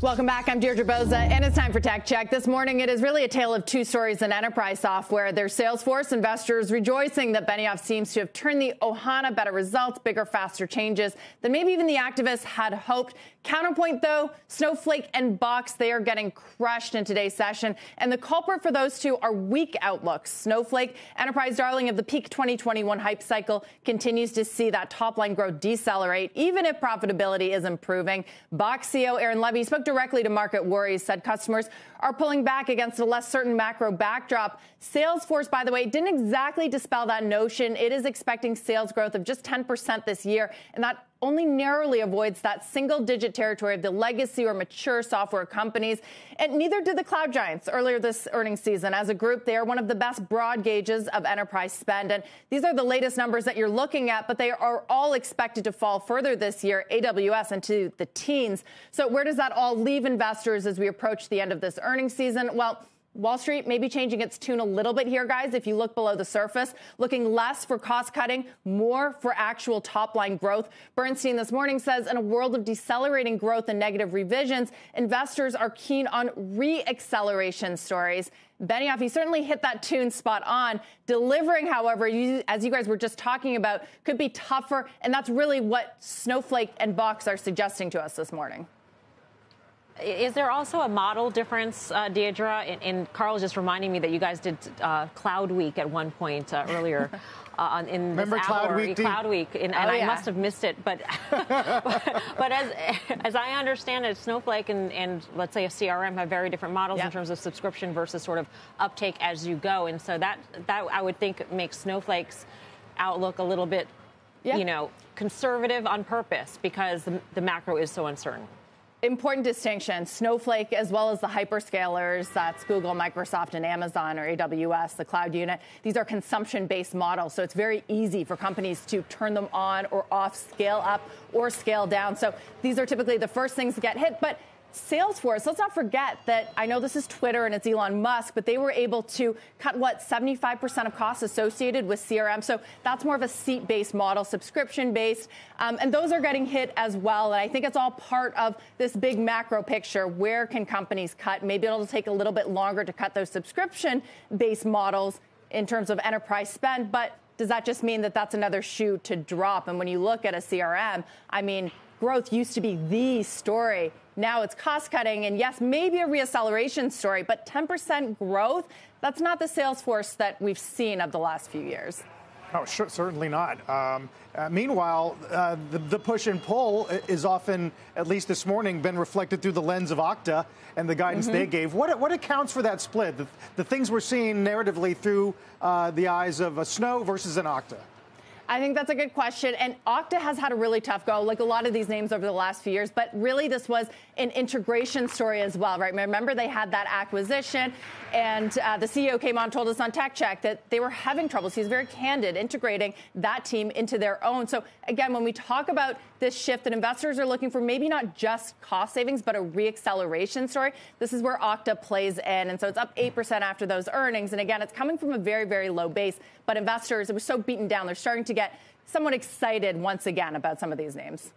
Welcome back. I'm Deirdre Bosa, and it's time for Tech Check. This morning, it is really a tale of two stories in enterprise software. There's Salesforce investors rejoicing that Benioff seems to have turned the Ohana, better results, bigger, faster changes than maybe even the activists had hoped. Counterpoint, though, Snowflake and Box, they are getting crushed in today's session. And the culprit for those two are weak outlooks. Snowflake, enterprise darling of the peak 2021 hype cycle, continues to see that top-line growth decelerate, even if profitability is improving. Box CEO Aaron Levy spoke directly to market worries, said customers are pulling back against a less certain macro backdrop. Salesforce, by the way, didn't exactly dispel that notion. It is expecting sales growth of just 10% this year, and that only narrowly avoids that single-digit territory of the legacy or mature software companies. And neither did the cloud giants earlier this earnings season. As a group, they are one of the best broad gauges of enterprise spend. And these are the latest numbers that you're looking at, but they are all expected to fall further this year, AWS into the teens. So where does that all leave investors as we approach the end of this earnings season? Well, Wall Street may be changing its tune a little bit here, guys. If you look below the surface, looking less for cost cutting, more for actual top line growth. Bernstein this morning says in a world of decelerating growth and negative revisions, investors are keen on re-acceleration stories. Benioff, he certainly hit that tune spot on. Delivering, however, as you guys were just talking about, could be tougher. And that's really what Snowflake and Box are suggesting to us this morning. Is there also a model difference, Deirdre? And Carl was just reminding me that you guys did Cloud Week at one point earlier in Remember this Cloud hour. Week? Cloud Week, and I must have missed it. But but as I understand it, Snowflake and let's say a CRM have very different models in terms of subscription versus sort of uptake as you go, and so that I would think makes Snowflake's outlook a little bit, conservative on purpose because the macro is so uncertain. Important distinction. Snowflake, as well as the hyperscalers, that's Google, Microsoft, and Amazon, or AWS, the cloud unit. These are consumption-based models, so it's very easy for companies to turn them on or off, scale up or scale down. So these are typically the first things to get hit. But Salesforce, let's not forget that I know this is Twitter and it's Elon Musk, but they were able to cut, 75% of costs associated with CRM. So that's more of a seat-based model, subscription-based. And those are getting hit as well. And I think it's all part of this big macro picture. Where can companies cut? Maybe it'll take a little bit longer to cut those subscription-based models in terms of enterprise spend. But does that just mean that that's another shoe to drop? And when you look at a CRM, I mean, growth used to be the story. Now it's cost cutting and yes, maybe a reacceleration story, but 10% growth, that's not the Salesforce that we've seen of the last few years. Oh, sure, certainly not. Meanwhile, the push and pull is often, at least this morning, been reflected through the lens of Okta and the guidance they gave. What accounts for that split? The things we're seeing narratively through the eyes of a Snow versus an Okta? I think that's a good question. And Okta has had a really tough go, like a lot of these names over the last few years. But really, this was an integration story as well, right? Remember, they had that acquisition. And the CEO came on and told us on Tech Check that they were having troubles. He's very candid integrating that team into their own. So, again, when we talk about this shift that investors are looking for, maybe not just cost savings, but a reacceleration story, this is where Okta plays in. And so it's up 8% after those earnings. And again, it's coming from a very, very low base. But investors, it was so beaten down, they're starting to get somewhat excited once again about some of these names.